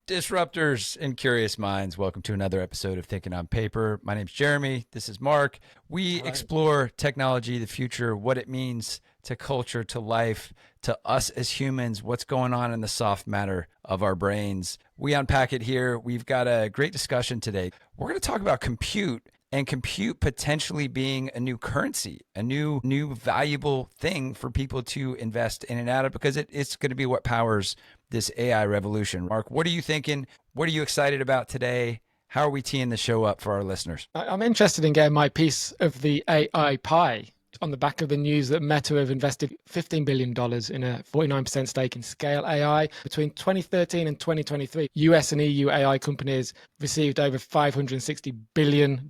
Disruptors and curious minds, welcome to another episode of Thinking on Paper. My name's Jeremy. This is Mark. We Hello. explore technology, the future, what it means to culture, to life, to us as humans, what's going on in the soft matter of our brains. We unpack it here. We've got a great discussion today. We're going to talk about compute and compute potentially being a new currency, a new valuable thing for people to invest in and out of because it's going to be what powers this AI revolution. Mark, what are you thinking? What are you excited about today? How are we teeing the show up for our listeners? I'm interested in getting my piece of the AI pie on the back of the news that Meta have invested $15 billion in a 49% stake in Scale AI. Between 2013 and 2023, US and EU AI companies received over $560 billion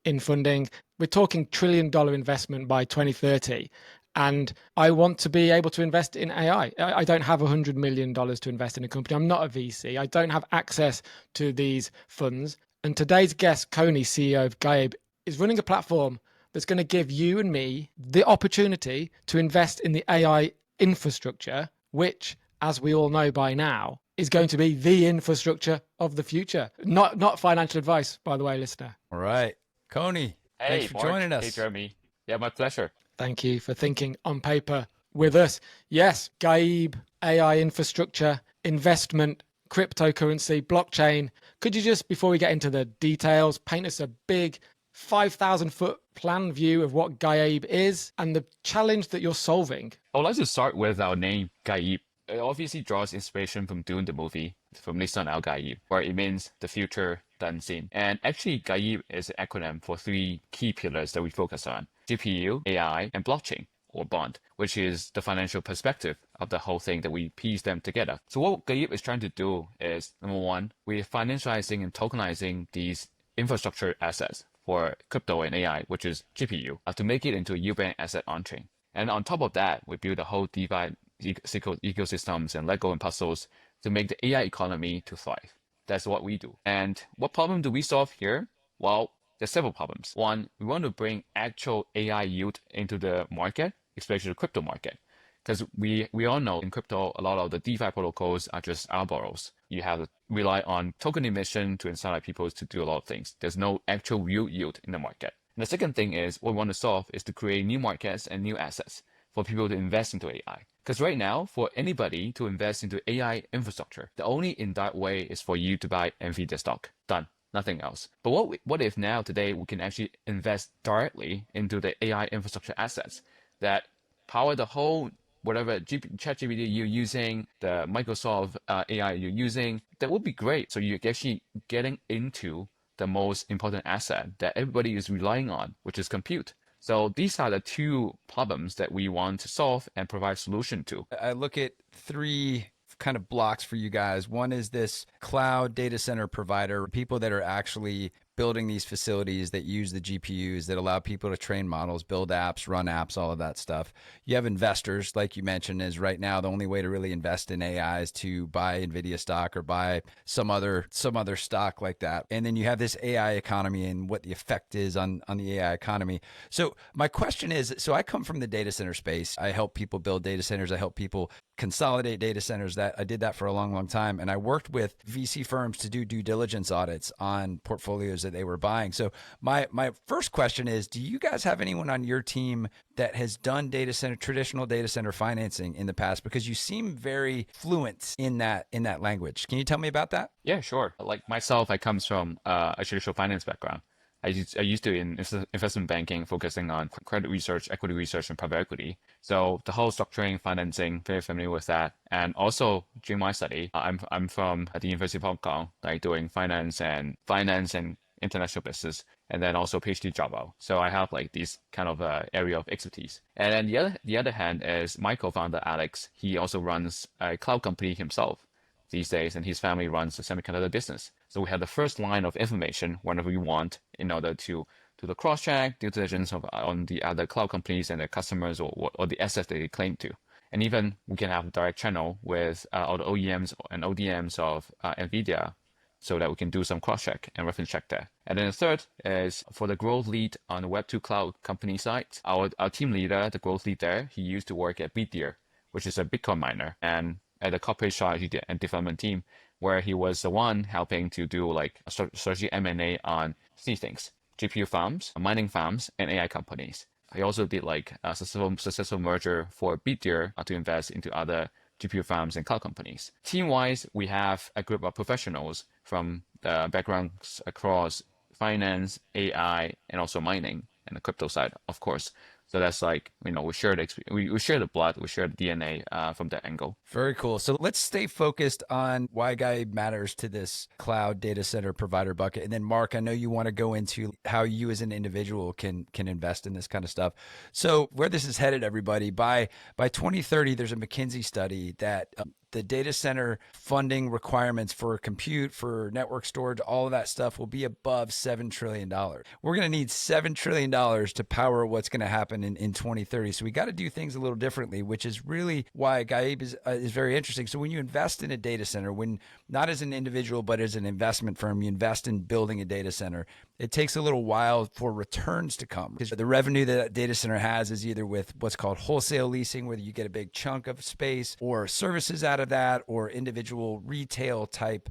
in funding. We're talking trillion-dollar investment by 2030. And I want to be able to invest in AI. I don't have $100 million to invest in a company. I'm not a VC. I don't have access to these funds. And today's guest, Kony, CEO of GAIB, is running a platform that's going to give you and me the opportunity to invest in the AI infrastructure, which, as we all know by now, is going to be the infrastructure of the future. Not financial advice, by the way, listener. All right. Kony, thanks Hey, for Mark. joining Hey, us. Jeremy. Yeah, my pleasure. Thank you for thinking on paper with us. Yes, GAIB, AI infrastructure, investment, cryptocurrency, blockchain. Could you just, before we get into the details, paint us a big 5,000-foot plan view of what GAIB is and the challenge that you're solving? I would like to start with our name, GAIB. It obviously draws inspiration from Dune the movie, from Nissan Al Gaib, where it means the future, the unseen. And actually, GAIB is an acronym for three key pillars that we focus on: GPU, AI, and blockchain, or bond, which is the financial perspective of the whole thing that we piece them together. So what GAIB is trying to do is, number one, we're financializing and tokenizing these infrastructure assets for crypto and AI, which is GPU, to make it into a Eubank asset on-chain. And on top of that, we build a whole DeFi ecosystems and Lego and puzzles to make the AI economy to thrive. That's what we do. And what problem do we solve here? Well, there's several problems. One, we want to bring actual AI yield into the market, especially the crypto market. Because we all know in crypto, a lot of the DeFi protocols are just algorithm. You have to rely on token emission to incentivize people to do a lot of things. There's no actual real yield in the market. And the second thing is what we want to solve is to create new markets and new assets for people to invest into AI. Because right now, for anybody to invest into AI infrastructure, the only indirect way is for you to buy NVIDIA stock. Done. Nothing else. But what if now today we can actually invest directly into the AI infrastructure assets that power the whole whatever ChatGPT you're using, the Microsoft AI you're using? That would be great. So you're actually getting into the most important asset that everybody is relying on, which is compute. So these are the two problems that we want to solve and provide solution to. I look at three kind of blocks for you guys. One is this cloud data center provider, people that are actually building these facilities that use the GPUs that allow people to train models, build apps, run apps, all of that stuff. You have investors, like you mentioned, is right now the only way to really invest in AI is to buy NVIDIA stock or buy some other stock like that. And then you have this AI economy and what the effect is on the AI economy. So my question is, so I come from the data center space. I help people build data centers. I help people consolidate data centers. That I did that for a long time. And I worked with VC firms to do due diligence audits on portfolios that they were buying. So my first question is, do you guys have anyone on your team that has done traditional data center financing in the past? Because you seem very fluent in that language. Can you tell me about that? Yeah, sure. Like myself, I comes from a traditional finance background. I used to in investment banking, focusing on credit research, equity research, and private equity. So the whole structuring, financing, very familiar with that. And also during my study, I'm from the University of Hong Kong, like doing finance and international business, and then also PhD Java. So I have like this kind of area of expertise. And then the other hand is my co-founder Alex. He also runs a cloud company himself these days, and his family runs a semiconductor business. So we have the first line of information whenever we want in order to do the cross-check, due diligence on the other cloud companies and their customers or the assets that they claim to. And even we can have a direct channel with all the OEMs and ODMs of NVIDIA so that we can do some cross-check and reference check there. And then the third is for the growth lead on the Web2 cloud company side. Our team leader, the growth lead there, he used to work at Bitdeer, which is a Bitcoin miner. And at the corporate strategy and development team, where he was the one helping to do like a strategy M&A on three things: GPU farms, mining farms, and AI companies. He also did like a successful merger for Bitdeer to invest into other GPU farms and cloud companies. Team-wise, we have a group of professionals from the backgrounds across finance, AI, and also mining, and the crypto side, of course. So that's like, we share we share the blood, we share the DNA from that angle. Very cool. So let's stay focused on why GAIB matters to this cloud data center provider bucket. And then Mark, I know you want to go into how you as an individual can invest in this kind of stuff. So where this is headed, everybody, by 2030, there's a McKinsey study that the data center funding requirements for compute, for network storage, all of that stuff will be above $7 trillion. We're going to need $7 trillion to power what's going to happen in 2030. So we got to do things a little differently, which is really why GAIB is very interesting. So when you invest in a data center, when not as an individual, but as an investment firm, you invest in building a data center, it takes a little while for returns to come, because the revenue that data center has is either with what's called wholesale leasing, where you get a big chunk of space, or services out of that, or individual retail type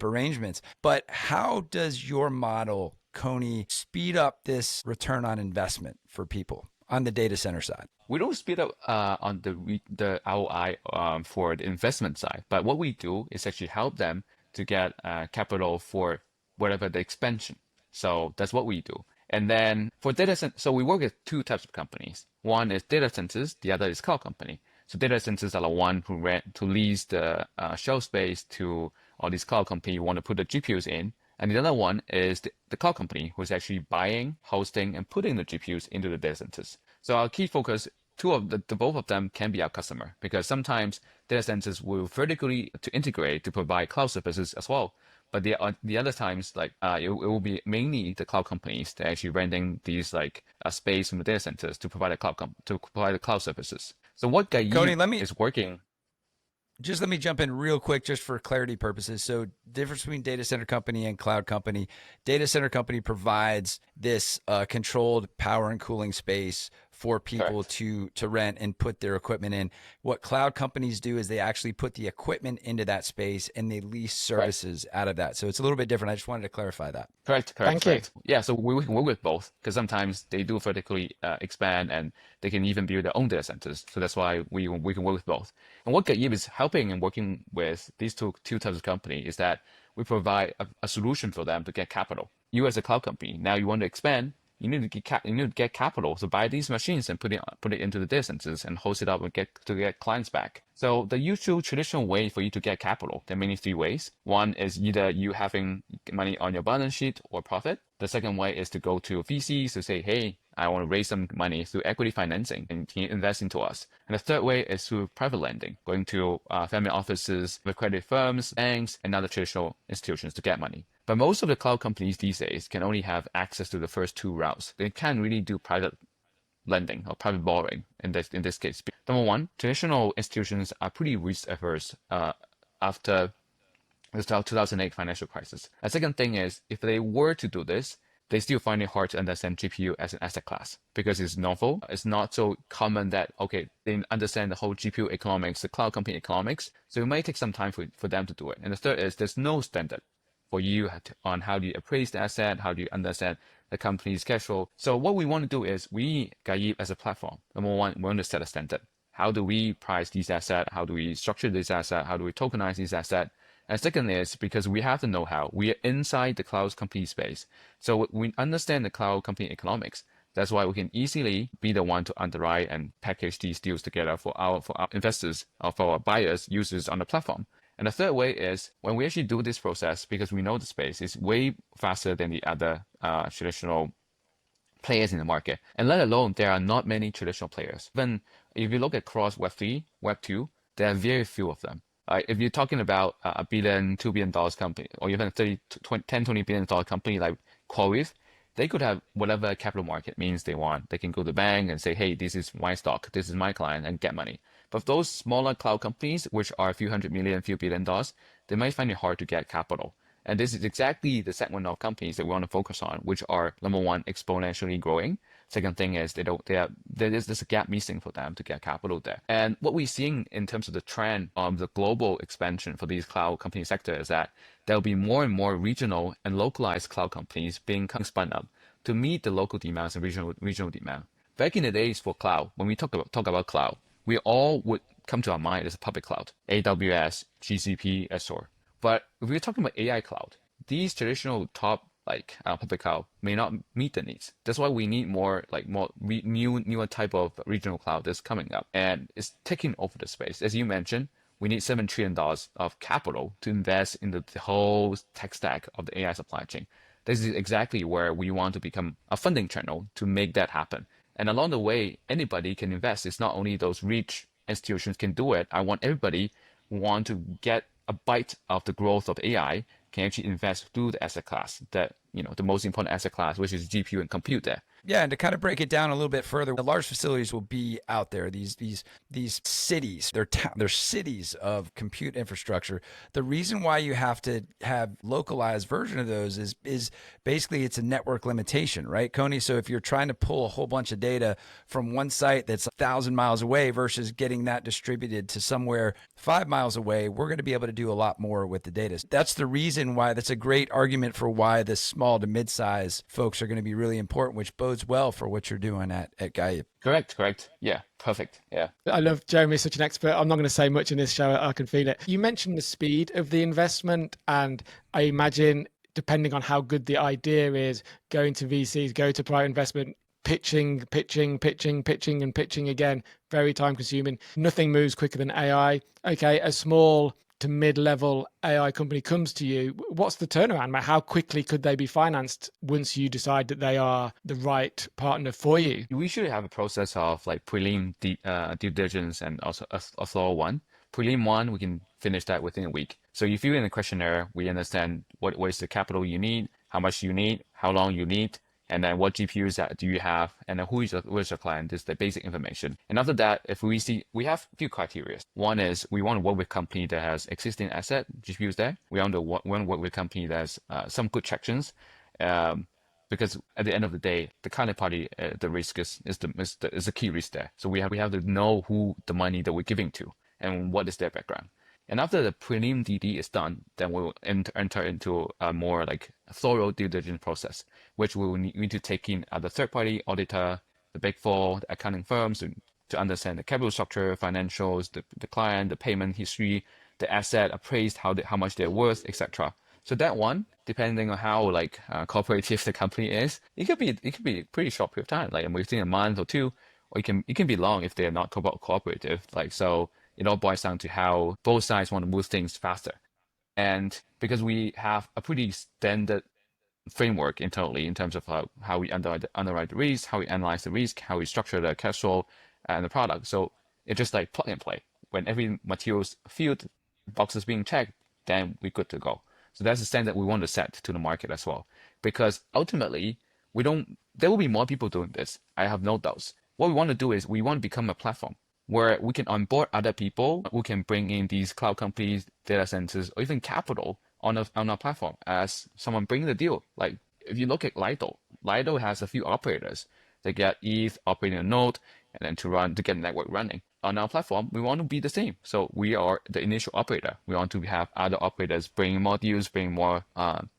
arrangements. But how does your model, Kony, speed up this return on investment for people on the data center side? We don't speed up on the ROI for the investment side, but what we do is actually help them to get capital for whatever the expansion. So that's what we do. And then for data center, so we work with two types of companies. One is data centers, the other is cloud company. So data centers are the one who lease the shelf space to all these cloud companies who want to put the GPUs in. And the other one is the cloud company who's actually buying, hosting, and putting the GPUs into the data centers. So our key focus, both of them can be our customer, because sometimes data centers will vertically to integrate to provide cloud services as well. But the other times, like it will be mainly the cloud companies that are actually renting these like space from the data centers to provide the cloud services. So what GAIB is working. Just let me jump in real quick, just for clarity purposes. So difference between data center company and cloud company. Data center company provides this controlled power and cooling space for people to rent and put their equipment in. What cloud companies do is they actually put the equipment into that space and they lease services out of that. So it's a little bit different. I just wanted to clarify that. Correct. Thank you. Yeah, so we can work with both, because sometimes they do vertically expand, and they can even build their own data centers. So that's why we can work with both. And what GAIB is helping and working with these two types of company is that we provide a solution for them to get capital. You as a cloud company, now you want to expand, you need to get capital to buy these machines and put it into the data centers and host it up and get clients back. So the usual traditional way for you to get capital, there are mainly three ways. One is either you having money on your balance sheet or profit. The second way is to go to VCs to say, hey, I want to raise some money through equity financing, and can you invest into us? And the third way is through private lending, going to family offices, credit firms, banks, and other traditional institutions to get money. But most of the cloud companies these days can only have access to the first two routes. They can't really do private lending or private borrowing in this case. Number one, traditional institutions are pretty risk averse after the 2008 financial crisis. A second thing is, if they were to do this, they still find it hard to understand GPU as an asset class, because it's novel. It's not so common that, okay, they understand the whole GPU economics, the cloud company economics. So it might take some time for them to do it. And the third is, there's no standard for you on how do you appraise the asset, how do you understand the company's cash flow. So what we want to do is, GAIB as a platform, number one, we want to set a standard. How do we price these assets? How do we structure this asset? How do we tokenize these assets? And second is, because we have the know-how, we are inside the cloud company space. So we understand the cloud company economics. That's why we can easily be the one to underwrite and package these deals together for our investors, or for our buyers, users on the platform. And the third way is, when we actually do this process, because we know the space is way faster than the other traditional players in the market. And let alone, there are not many traditional players. Even if you look across Web3, Web2, there are very few of them. If you're talking about $1 billion, $2 billion company, or even $10, $20 billion company like CoreWeave, they could have whatever capital market means they want. They can go to the bank and say, hey, this is my stock, this is my client, and get money. But those smaller cloud companies, which are a few hundred million, few $1 billion, they might find it hard to get capital. And this is exactly the segment of companies that we want to focus on, which are, number one, exponentially growing. Second thing is there's a gap missing for them to get capital there. And what we're seeing in terms of the trend of the global expansion for these cloud company sector is that there'll be more and more regional and localized cloud companies being spun up to meet the local demands and regional demand. Back in the days for cloud, when we talk about cloud, we all would come to our mind as a public cloud, AWS, GCP, Azure. But if we're talking about AI cloud, these traditional top public cloud may not meet the needs. That's why we need newer type of regional cloud that's coming up, and it's taking over the space. As you mentioned, we need $7 trillion of capital to invest in the whole tech stack of the AI supply chain. This is exactly where we want to become a funding channel to make that happen. And along the way, anybody can invest. It's not only those rich institutions can do it. I want everybody who want to get a bite of the growth of AI can actually invest through the asset class that, the most important asset class, which is GPU and compute there. Yeah, and to kind of break it down a little bit further, the large facilities will be out there. These cities, they're cities of compute infrastructure. The reason why you have to have localized version of those is basically it's a network limitation, right, Kony? So if you're trying to pull a whole bunch of data from one site that's 1,000 miles away versus getting that distributed to somewhere 5 miles away, we're going to be able to do a lot more with the data. That's the reason why. That's a great argument for why the small to mid-size folks are going to be really important, which bodes well for what you're doing at GAIB. Correct. Yeah, perfect. Yeah. I love Jeremy's such an expert. I'm not going to say much in this show. I can feel it. You mentioned the speed of the investment, and I imagine depending on how good the idea is, going to VCs, go to private investment, pitching again, very time consuming. Nothing moves quicker than AI. Okay, a small to mid-level AI company comes to you. What's the turnaround? How quickly could they be financed once you decide that they are the right partner for you? We should have a process of prelim due diligence and also a thorough one. Prelim one, we can finish that within a week. So you fill in the questionnaire, we understand what is the capital you need, how much you need, how long you need, and then what GPUs do you have, and then who is your client. This is the basic information. And after that, if we have a few criteria. One is we want to work with a company that has existing asset GPUs there. We want to work with a company that has some good tractions, because at the end of the day, the counterparty, the risk is the key risk there. So we have to know who the money that we're giving to and what is their background. And after the prelim DD is done, then we'll enter into a more thorough due diligence process, which we will need to take in the third-party auditor, the Big Four, the accounting firms to understand the capital structure, financials, the client, the payment history, the asset appraised, how much they're worth, etc. So that one, depending on how cooperative the company is, it could be a pretty short period of time, within a month or two, or it can be long if they are not cooperative. So it all boils down to how both sides want to move things faster. And because we have a pretty standard framework internally in terms of how we underwrite the risk, how we analyze the risk, how we structure the cash flow and the product. So it's just plug and play. When every materials field box is being checked, then we're good to go. So that's the standard we want to set to the market as well. Because ultimately, there will be more people doing this. I have no doubts. What we want to do is we want to become a platform where we can onboard other people who can bring in these cloud companies, data centers, or even capital on our platform as someone bringing the deal. If you look at Lido has a few operators. They get ETH operating a node, and then to get the network running. On our platform, we want to be the same. So we are the initial operator. We want to have other operators bring more deals, bring more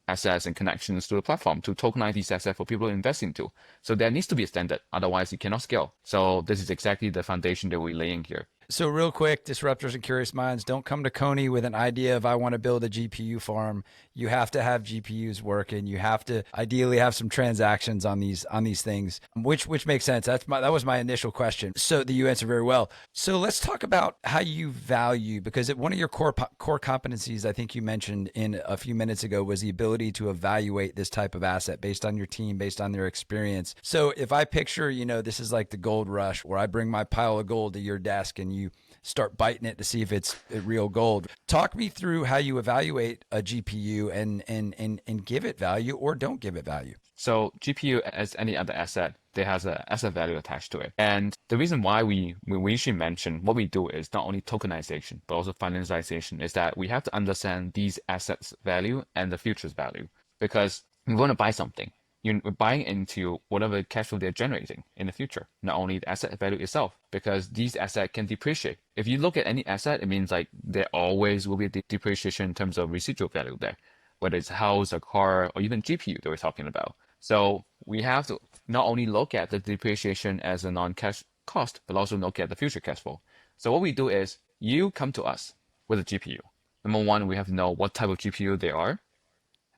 assets and connections to the platform to tokenize these assets for people to invest into. So there needs to be a standard. Otherwise, you cannot scale. So this is exactly the foundation that we're laying here. So real quick, disruptors and curious minds, don't come to Kony with an idea of I want to build a GPU farm. You have to have GPUs working. You have to ideally have some transactions on these things, which makes sense. That was my initial question. So that you answered very well. So let's talk about how you value, because one of your core competencies I think you mentioned in a few minutes ago was the ability to evaluate this type of asset based on your team, based on their experience. So if I picture, this is like the gold rush where I bring my pile of gold to your desk and you start biting it to see if it's real gold. Talk me through how you evaluate a GPU and give it value or don't give it value. So GPU, as any other asset, there has an asset value attached to it. And the reason why we usually mention what we do is not only tokenization, but also financialization, is that we have to understand these assets' value and the future's value. Because we want to buy something. You're buying into whatever cash flow they're generating in the future, not only the asset value itself, because these assets can depreciate. If you look at any asset, it means like there always will be a depreciation in terms of residual value there, whether it's a house, a car, or even GPU that we're talking about. So we have to not only look at the depreciation as a non-cash cost, but also look at the future cash flow. So what we do is you come to us with a GPU. Number one, we have to know what type of GPU they are,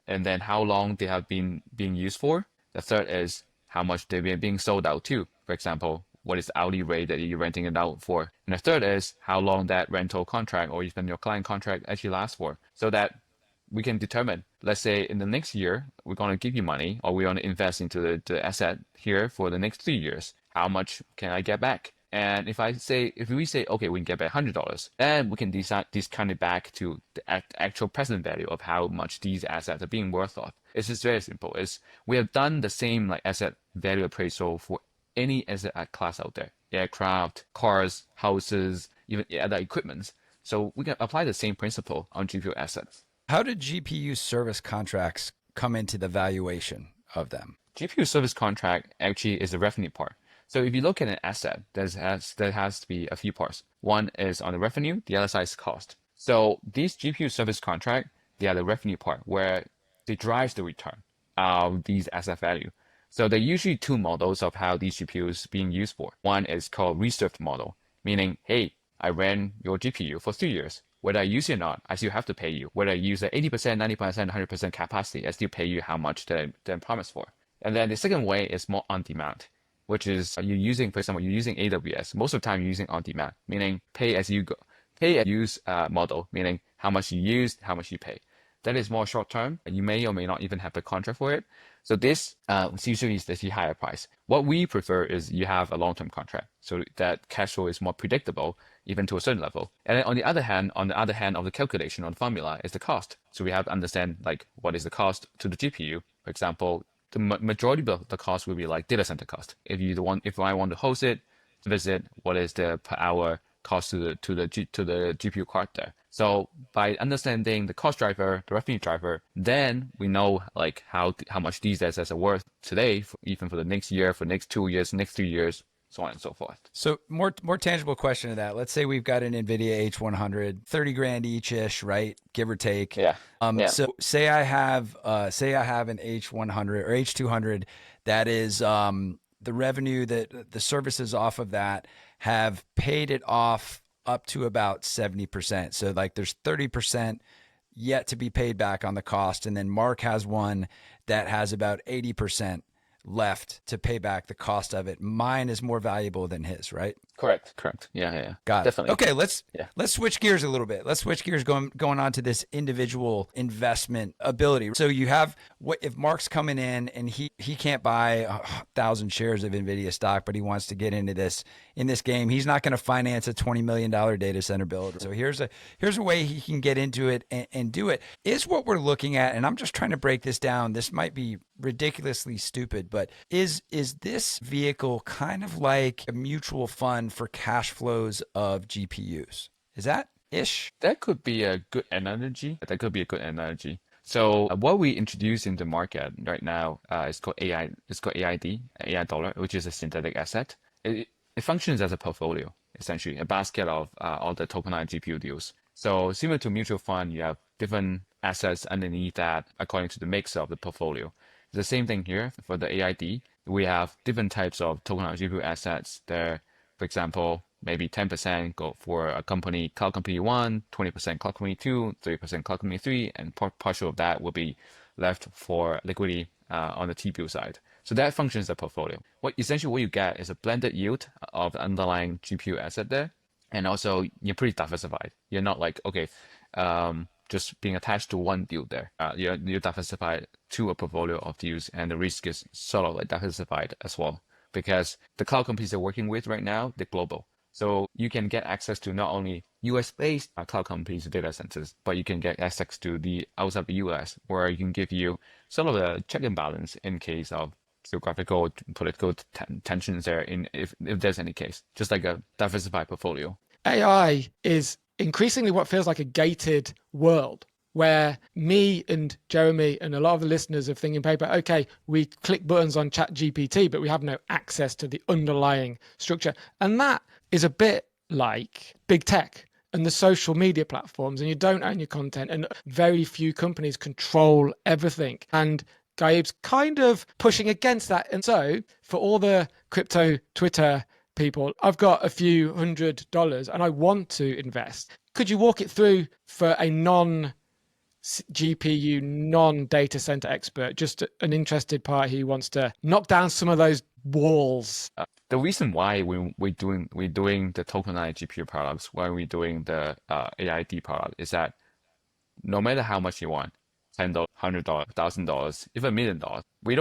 and then how long they have been being used for. The third is how much they're being sold out to. For example, what is the hourly rate that you're renting it out for? And the third is how long that rental contract or even your client contract actually lasts for, so that we can determine, let's say in the next year, we're going to give you money or we want to invest into the asset here for the next 3 years. How much can I get back? And if we say, okay, we can get back $100, then we can discount it back to the actual present value of how much these assets are being worth of. It's just very simple. We have done the same like asset value appraisal for any asset class out there: aircraft, cars, houses, even other equipments. So we can apply the same principle on GPU assets. How did GPU service contracts come into the valuation of them? GPU service contract actually is the revenue part. So if you look at an asset, there has to be a few parts. One is on the revenue, the other side is cost. So these GPU service contract, they are the revenue part where they drive the return of these asset value. So there are usually two models of how these GPUs being used for. One is called reserved model, meaning, hey, I ran your GPU for 3 years. Whether I use it or not, I still have to pay you. Whether I use at 80%, 90%, 100% capacity, I still pay you how much that I promised for. And then the second way is more on demand, which is for example, you're using AWS. Most of the time you're using on demand, meaning pay as you go, pay as use model, meaning how much you use, how much you pay. That is more short term. You may or may not even have a contract for it. So this usually is the higher price. What we prefer is you have a long-term contract, so that cash flow is more predictable, even to a certain level. And then on the other hand of the calculation on the formula is the cost. So we have to understand like what is the cost to the GPU. For example, the majority of the cost will be like data center cost. If I want to host it, visit, what is the per hour cost to the GPU card there. So by understanding the cost driver, the revenue driver, then we know like how much these assets are worth today, even for the next year, for next 2 years, next 3 years, so on and so forth. So more tangible question to that. Let's say we've got an NVIDIA H100, 30 grand each-ish, right? Give or take. Yeah. So say I have an H100 or H200 that is the revenue that the services off of that have paid it off up to about 70%. So like there's 30% yet to be paid back on the cost. And then Mark has one that has about 80% left to pay back the cost of it. Mine is more valuable than his, right? Correct. Yeah. Got it. Definitely. Okay, let's switch gears a little bit. Let's switch gears going on to this individual investment ability. So you have what if Mark's coming in and he can't buy 1,000 shares of NVIDIA stock, but he wants to get into this game. He's not going to finance a $20 million data center build. So here's a way he can get into it and do it. Is what we're looking at, and I'm just trying to break this down. This might be ridiculously stupid, but is this vehicle kind of like a mutual fund for cash flows of GPUs? Is that ish? That could be a good analogy. So what we introduced in the market right now is called AI. It's called AID, AI dollar, which is a synthetic asset. It functions as a portfolio, essentially a basket of all the tokenized GPU deals. So similar to mutual fund, you have different assets underneath that according to the mix of the portfolio. The same thing here for the AID. We have different types of tokenized GPU assets there. For example, maybe 10% go for a company, cloud company 1, 20% cloud company 2, 30% cloud company 3, and partial of that will be left for liquidity on the T-bill side. So that functions as a portfolio. What you get is a blended yield of the underlying GPU asset there. And also you're pretty diversified. You're not like, okay, just being attached to one deal there. You're diversified to a portfolio of deals, and the risk is sort of like diversified as well, because the cloud companies they're working with right now, they're global. So you can get access to not only US-based cloud companies' data centers, but you can get access to the outside the US, where you can give you sort of a check and balance in case of geographical, political tensions there, if there's any case, just like a diversified portfolio. AI is increasingly what feels like a gated world. where me and Jeremy and a lot of the listeners of Thinking Paper, okay, we click buttons on ChatGPT, but we have no access to the underlying structure. And that is a bit like big tech and the social media platforms, and you don't own your content, and very few companies control everything. And GAIB's kind of pushing against that. And so for all the crypto Twitter people, I've got a few $100 and I want to invest. Could you walk it through for a non-GPU, non-data center expert, just an interested party who wants to knock down some of those walls? The reason why we're doing the tokenized GPU products, why we're doing the AID product, is that no matter how much you want, $10, $100, $1,000, even $1,000,000, we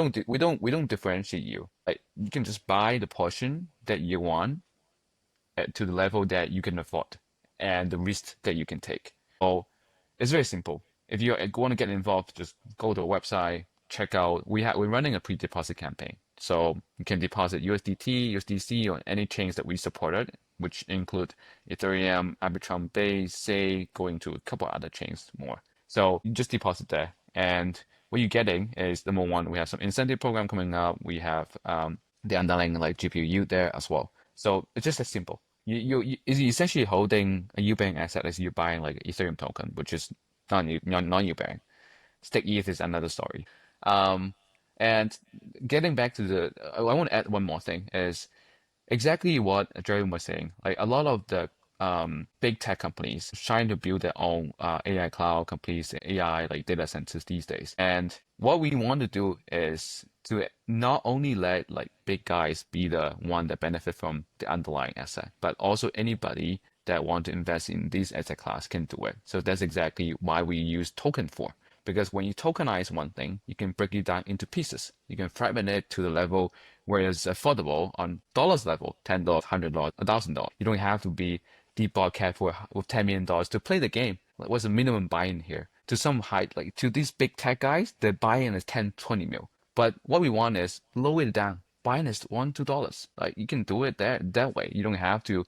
don't differentiate you. Like, you can just buy the portion that you want to the level that you can afford and the risk that you can take. So it's very simple. If you want to get involved, just go to a website, check out. We're running a pre-deposit campaign. So you can deposit USDT, USDC on any chains that we supported, which include Ethereum, Arbitrum Base, Say, going to a couple other chains more. So you just deposit there. And what you're getting is, number one, we have some incentive program coming up. We have the underlying like GPU yield there as well. So it's just as simple. You essentially holding a yield-bearing asset as you're buying like Ethereum token, which is non-yield-bearing. Stake ETH is another story. And getting back to I want to add one more thing, is exactly what Jeremy was saying. Like, a lot of the big tech companies trying to build their own AI cloud companies, AI like data centers these days. And what we want to do is to not only let like big guys be the one that benefit from the underlying asset, but also anybody that want to invest in this asset class can do it. So that's exactly why we use token for. Because when you tokenize one thing, you can break it down into pieces. You can fragment it to the level where it's affordable on dollars level, $10, $100, $1,000. You don't have to be deep pocket with $10 million to play the game. Like, what's the minimum buy-in here? To some height, like to these big tech guys, the buy-in is 10, 20 mil. But what we want is lower it down. Buy-in is $1, $2. Like, you can do it that way. You don't have to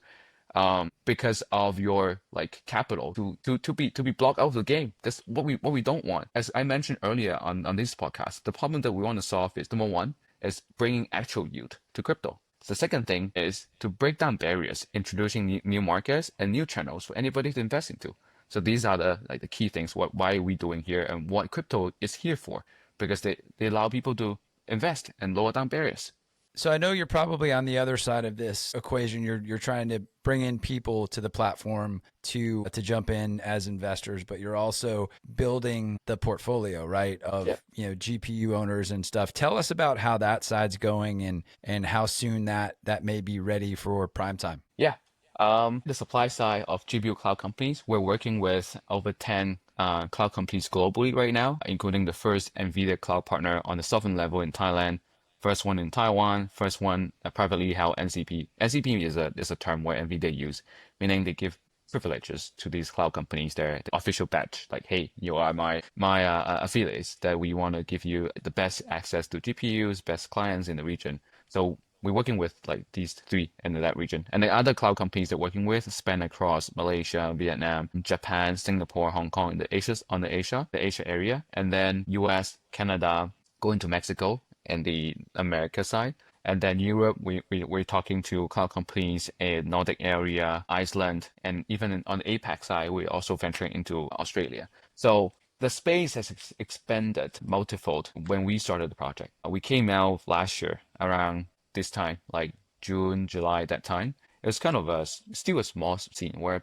because of your like capital to be blocked out of the game. That's what we don't want. As I mentioned earlier on this podcast, the problem that we want to solve is, number one, is bringing actual yield to crypto. The second thing is to break down barriers, introducing new markets and new channels for anybody to invest into. So these are the key things, why are we doing here and what crypto is here for, because they allow people to invest and lower down barriers. So I know you're probably on the other side of this equation. You're trying to bring in people to the platform to jump in as investors, but you're also building the portfolio, right, of GPU owners and stuff. Tell us about how that side's going and how soon that may be ready for prime time. Yeah. The supply side of GPU cloud companies, we're working with over 10 cloud companies globally right now, including the first NVIDIA cloud partner on the sovereign level in Thailand, first one in Taiwan, first one privately held NCP. NCP is a term where NVIDIA use, meaning they give privileges to these cloud companies, their official badge, like, hey, you are my affiliates, that we want to give you the best access to GPUs, best clients in the region. So we're working with like these three in that region. And the other cloud companies they're working with span across Malaysia, Vietnam, Japan, Singapore, Hong Kong, in the Asia area, and then US, Canada, going to Mexico and the America side. And then Europe, we're talking to cloud companies in Nordic area, Iceland, and even on the APAC side, we're also venturing into Australia. So the space has expanded multifold when we started the project. We came out last year around this time, like June, July, that time. It was kind of still a small scene where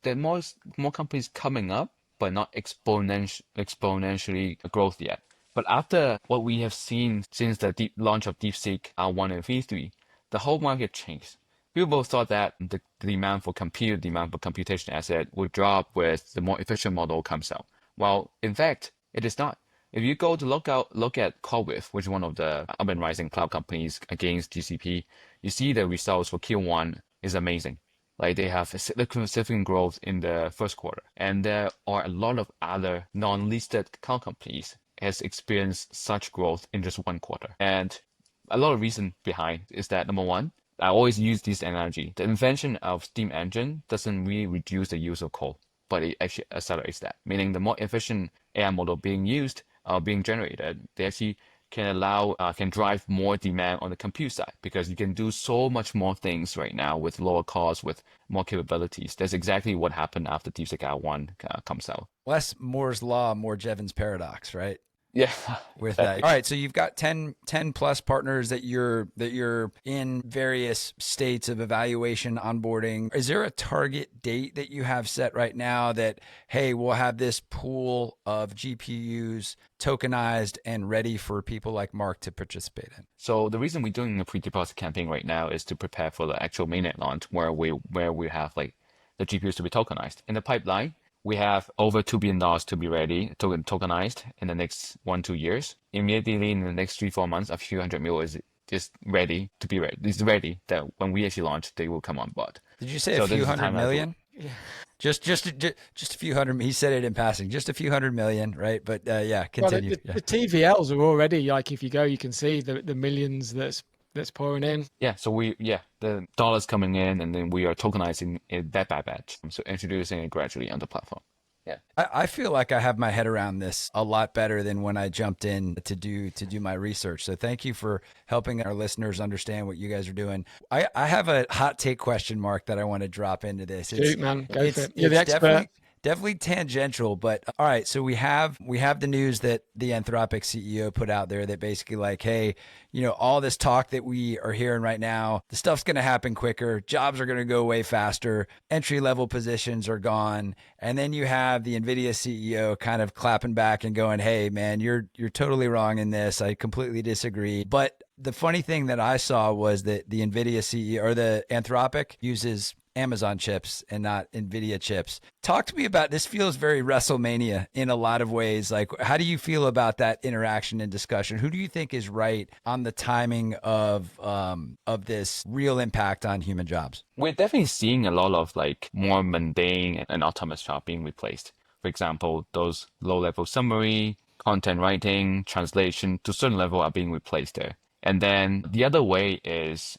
there are more companies coming up, but not exponentially growth yet. But after what we have seen since the launch of DeepSeek R1 and V3, the whole market changed. People thought that the demand for computation asset would drop with the more efficient model comes out. Well, in fact, it is not. If you go to look at CoreWeave, which is one of the up and rising cloud companies against GCP, you see the results for Q1 is amazing. Like, they have significant growth in the first quarter. And there are a lot of other non-listed cloud companies has experienced such growth in just one quarter. And a lot of reason behind is that, number one, I always use this analogy. The invention of steam engine doesn't really reduce the use of coal. but it actually accelerates that. Meaning the more efficient AI model being used, being generated, they actually can drive more demand on the compute side because you can do so much more things right now with lower cost, with more capabilities. That's exactly what happened after DeepSeek R1 comes out. Less Moore's law, more Jevons paradox, right? Yeah, With exactly. that. All right, so you've got 10 plus partners that you're in various states of evaluation, onboarding. Is there a target date that you have set right now that, hey, we'll have this pool of GPUs tokenized and ready for people like Mark to participate in? So the reason we're doing a pre-deposit campaign right now is to prepare for the actual mainnet launch where we have like the GPUs to be tokenized. In the pipeline, we have over $2 billion to be ready, tokenized in the next 1-2 years. Immediately in the next 3-4 months, a few hundred mil is just ready to be ready. It's ready that when we actually launch, they will come on board. Did you say So a this few is the hundred timeline million? Yeah. Just a few hundred. He said it in passing. Just a few hundred million, right? But yeah, Well, continue. the TVLs are already like, if you go, you can see the millions that's pouring in. Yeah, so the dollars coming in, and then we are tokenizing it batch by batch. So introducing it gradually on the platform. Yeah. I feel like I have my head around this a lot better than when I jumped in to do my research. So thank you for helping our listeners understand what you guys are doing. I have a hot take question, Mark, that I want to drop into this. Shoot, man, go for it. You're the expert. Definitely tangential, but all right. So we have the news that the Anthropic CEO put out there that basically like, hey, all this talk that we are hearing right now, the stuff's going to happen quicker. Jobs are going to go way faster. Entry level positions are gone. And then you have the NVIDIA CEO kind of clapping back and going, hey, man, you're totally wrong in this. I completely disagree. But the funny thing that I saw was that the NVIDIA CEO or the Anthropic uses Amazon chips and not NVIDIA chips. Talk to me about this. Feels very WrestleMania in a lot of ways. Like, how do you feel about that interaction and discussion? Who do you think is right on the timing of this real impact on human jobs? We're definitely seeing a lot of like more mundane and autonomous jobs being replaced. For example, those low-level summary, content writing, translation to a certain level are being replaced there. And then the other way is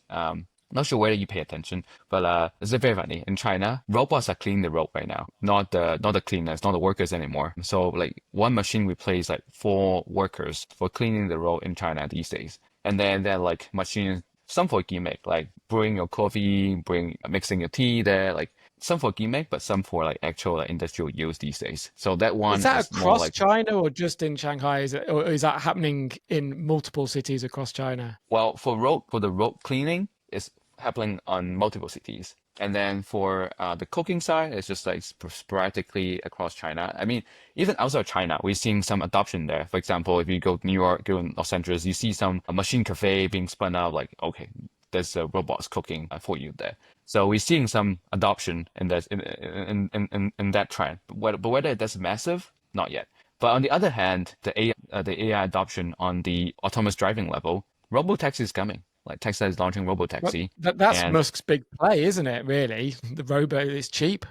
not sure whether you pay attention, but it's very funny. In China, robots are cleaning the road right now, not the cleaners, not the workers anymore. So like one machine replaces like 4 workers for cleaning the road in China these days. And then they're like machines, some for gimmick, like brewing your coffee, mixing your tea there, like some for gimmick, but some for like actual like, industrial use these days. So that one Is that more across like China or just in Shanghai? Or is that happening in multiple cities across China? well for the road cleaning, it's happening on multiple cities. And then for the cooking side, it's just like sporadically across China. I mean, even outside of China, we're seeing some adoption there. For example, if you go to New York, go to Los Angeles, you see some machine cafe being spun out. Like, okay, there's robots cooking for you there. So we're seeing some adoption in that in that trend. But whether that's massive, not yet. But on the other hand, the AI adoption on the autonomous driving level, robotaxi is coming. Like Tesla is launching robotaxi. Well, that's and Musk's big play, isn't it? Really, the robo is cheap.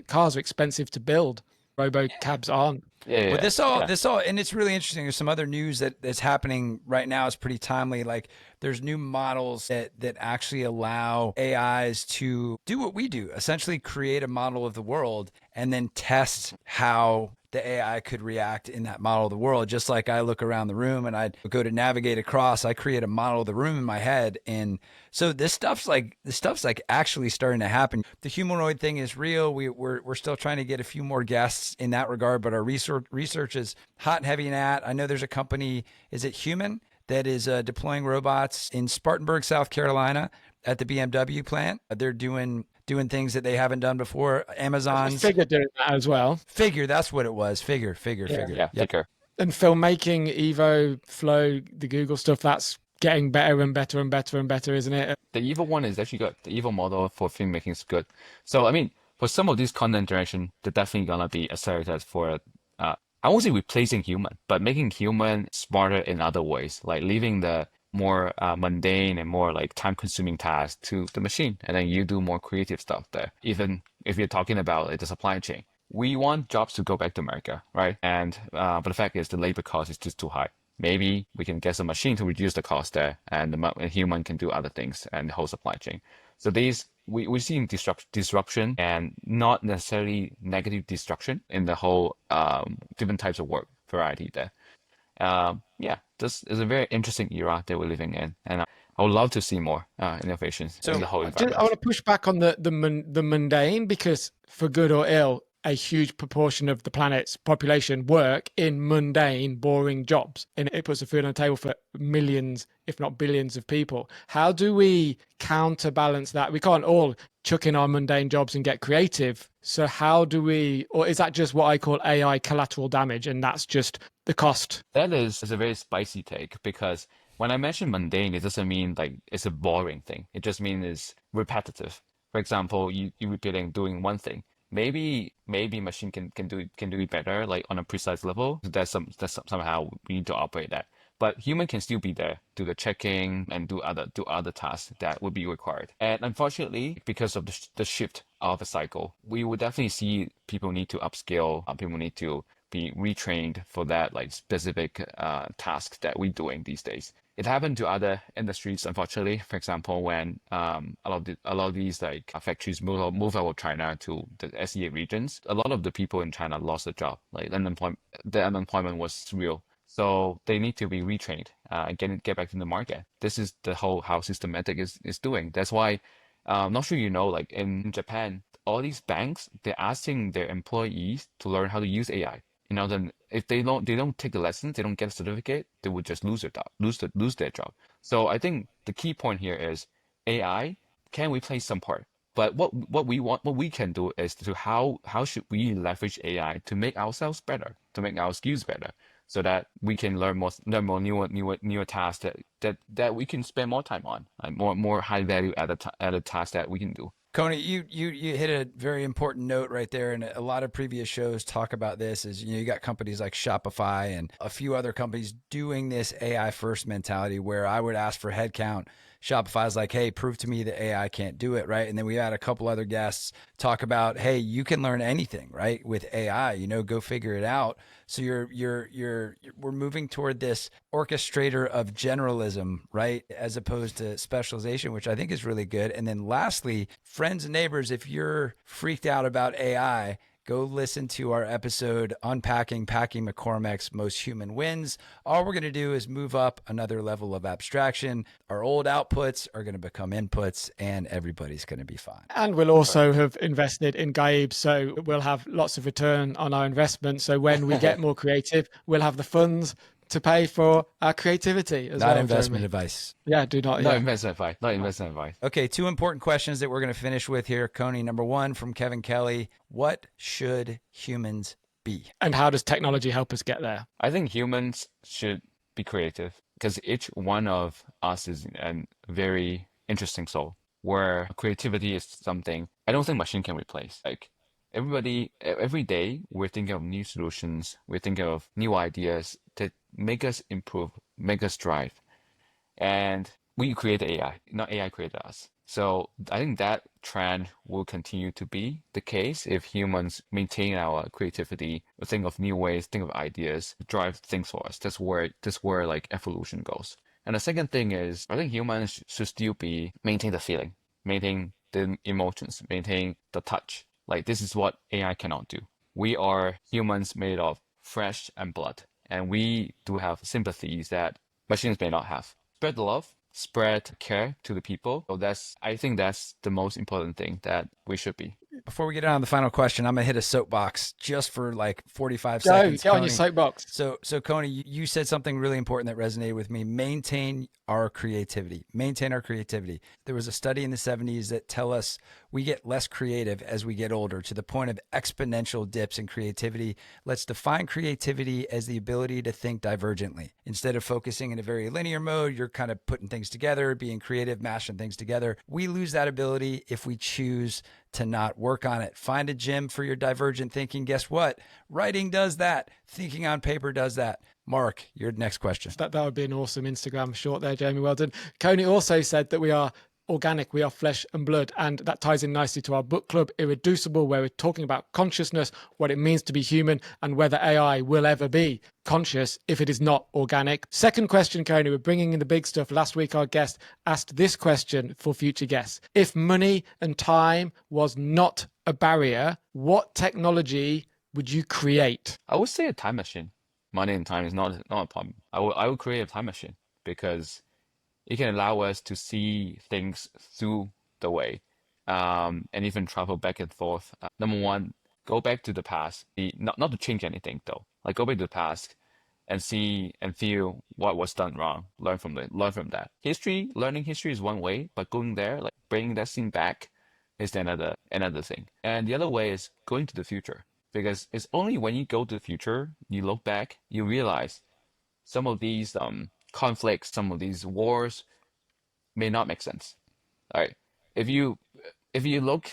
Cars are expensive to build. Robo cabs aren't. yeah, But this yeah. all, and it's really interesting. There's some other news that's happening right now. Is pretty timely. Like there's new models that actually allow AIs to do what we do, essentially create a model of the world and then test how the AI could react in that model of the world. Just like I look around the room and I go to navigate across, I create a model of the room in my head. And so this stuff's like actually starting to happen. The humanoid thing is real. We're still trying to get a few more guests in that regard, but our research is hot and heavy in that. I know there's a company, is it Human, that is deploying robots in Spartanburg, South Carolina at the BMW plant. They're doing things that they haven't done before. Amazon's Figure doing that as well. Figure, that's what it was. Figure. Yeah, Yep. Flickr. And filmmaking, Evo, Flow, the Google stuff, that's getting better and better and better and better, isn't it? The Evo one is actually good. The Evo model for filmmaking is good. So I mean, for some of these content generation, they're definitely gonna be accelerated for I won't say replacing human, but making human smarter in other ways, like leaving the more mundane and more like time-consuming tasks to the machine, and then you do more creative stuff there. Even if you're talking about like, the supply chain, we want jobs to go back to America, right? And but the fact is, the labor cost is just too high. Maybe we can get some machine to reduce the cost there, and the human can do other things and the whole supply chain. So these we're seeing disruption and not necessarily negative destruction in the whole different types of work variety there. Yeah, this is a very interesting era that we're living in, and I would love to see more innovations in the whole I environment. want to push back on the mundane, because for good or ill, a huge proportion of the planet's population work in mundane, boring jobs, and it puts the food on the table for millions, if not billions, of people. How do we counterbalance that? We can't all chuck in our mundane jobs and get creative. So how do we, or is that just what I call AI collateral damage, and that's just the cost? That is a very spicy take, because when I mention mundane, it doesn't mean like it's a boring thing. It just means it's repetitive. For example, you repeating doing one thing. Maybe machine can do it better, like on a precise level. That's somehow we need to operate that. But human can still be there, do the checking and do other tasks that would be required. And unfortunately, because of the shift of a cycle, we would definitely see people need to upskill. People need to be retrained for that like specific task that we're doing these days. It happened to other industries, unfortunately. For example, when a lot of these like factories move out of China to the SEA regions, a lot of the people in China lost their job. Like the unemployment was real. So they need to be retrained and get back in the market. This is the whole how systematic is doing. That's why I'm not sure you know, like in Japan, all these banks, they're asking their employees to learn how to use AI. You know, then if they don't take the lessons, they don't get a certificate, they would just lose their job. So I think the key point here is AI can replace some part. But what we can do is to how should we leverage AI to make ourselves better, to make our skills better, so that we can learn more newer tasks that we can spend more time on, like more high value added tasks that we can do. Kony, you hit a very important note right there, and a lot of previous shows talk about this. Is you got companies like Shopify and a few other companies doing this AI first mentality, where I would ask for headcount. Shopify's like, hey, prove to me that AI can't do it, right? And then we had a couple other guests talk about, hey, you can learn anything, right, with AI. Go figure it out. So we're moving toward this orchestrator of generalism, right, as opposed to specialization, which I think is really good. And then lastly, friends and neighbors, if you're freaked out about AI, go listen to our episode Unpacking Packing McCormack's Most Human Wins. All we're going to do is move up another level of abstraction. Our old outputs are going to become inputs, and everybody's going to be fine. And we'll also have invested in GAIB, so we'll have lots of return on our investment. So when we get more creative, we'll have the funds to pay for our creativity as well. Not investment Jeremy. advice. Yeah, do not. Not investment advice. Not investment advice. Okay, two important questions that we're going to finish with here. Kony, number one from Kevin Kelly. What should humans be? And how does technology help us get there? I think humans should be creative, because each one of us is a very interesting soul, where creativity is something I don't think machine can replace. Like every day, we're thinking of new solutions. We're thinking of new ideas that make us improve, make us drive. And we create AI, not AI created us. So I think that trend will continue to be the case if humans maintain our creativity, think of new ways, think of ideas, drive things for us. That's where like evolution goes. And the second thing is, I think humans should still maintain the feeling, maintain the emotions, maintain the touch. Like this is what AI cannot do. We are humans made of flesh and blood, and we do have sympathies that machines may not have. Spread love, spread care to the people. So I think that's the most important thing that we should be. Before we get on to the final question, I'm going to hit a soapbox just for like 45 seconds. Go on your soapbox. So Kony, you said something really important that resonated with me. Maintain our creativity. Maintain our creativity. There was a study in the 70s that tell us we get less creative as we get older, to the point of exponential dips in creativity. Let's define creativity as the ability to think divergently. Instead of focusing in a very linear mode, you're kind of putting things together, being creative, mashing things together. We lose that ability if we choose to not work on it. Find a gym for your divergent thinking. Guess what? Writing does that. Thinking on paper does that. Mark, your next question. That would be an awesome Instagram short there, Jamie. Well done. Kony also said that we are organic. We are flesh and blood. And that ties in nicely to our book club, Irreducible, where we're talking about consciousness, what it means to be human, and whether AI will ever be conscious if it is not organic. Second question, Kony, we're bringing in the big stuff. Last week, our guest asked this question for future guests. If money and time was not a barrier, what technology would you create? I would say a time machine. Money and time is not a problem. I would create a time machine because it can allow us to see things through the way, and even travel back and forth. Number one, go back to the past. Not to change anything though. Like go back to the past and see and feel what was done wrong. Learn from that. Learning history is one way, but going there, like bringing that scene back, is another thing. And the other way is going to the future. Because it's only when you go to the future, you look back, you realize some of these conflicts, some of these wars may not make sense. All right, if you look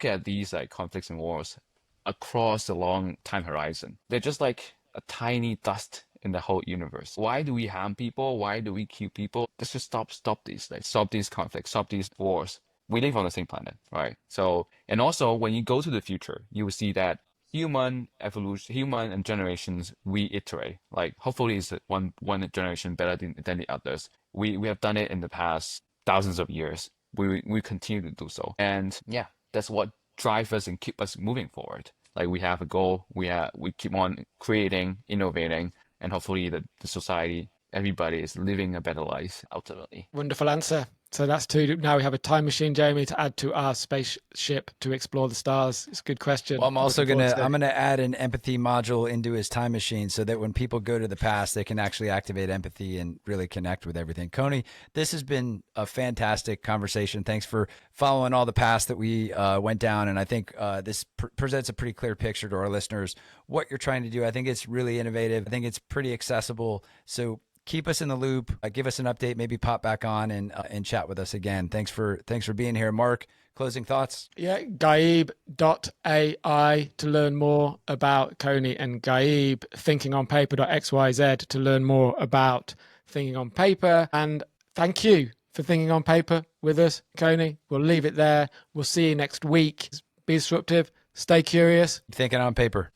at these like conflicts and wars across a long time horizon, they're just like a tiny dust in the whole universe. Why do we harm people? Why do we kill people? Let's just stop these conflicts, stop these wars. We live on the same planet, right? So, and also when you go to the future, you will see that human evolution, human and generations, we iterate. Like hopefully it's one generation better than the others. We have done it in the past thousands of years. We continue to do so. And yeah, that's what drives us and keep us moving forward. Like we have a goal, we keep on creating, innovating, and hopefully the society, everybody is living a better life ultimately. Wonderful answer. So that's two. Now we have a time machine, Jamie, to add to our spaceship to explore the stars. It's a good question. Well, I'm gonna add an empathy module into his time machine so that when people go to the past, they can actually activate empathy and really connect with everything. Kony, this has been a fantastic conversation. Thanks for following all the paths that we went down. And I think this presents a pretty clear picture to our listeners what you're trying to do. I think it's really innovative. I think it's pretty accessible. So keep us in the loop. Give us an update. Maybe pop back on and chat with us again. Thanks for being here, Mark. Closing thoughts? Yeah, GAIB.ai to learn more about Kony, and GAIB thinkingonpaper.xyz to learn more about thinking on paper. And thank you for thinking on paper with us, Kony. We'll leave it there. We'll see you next week. Be disruptive. Stay curious. Thinking on paper.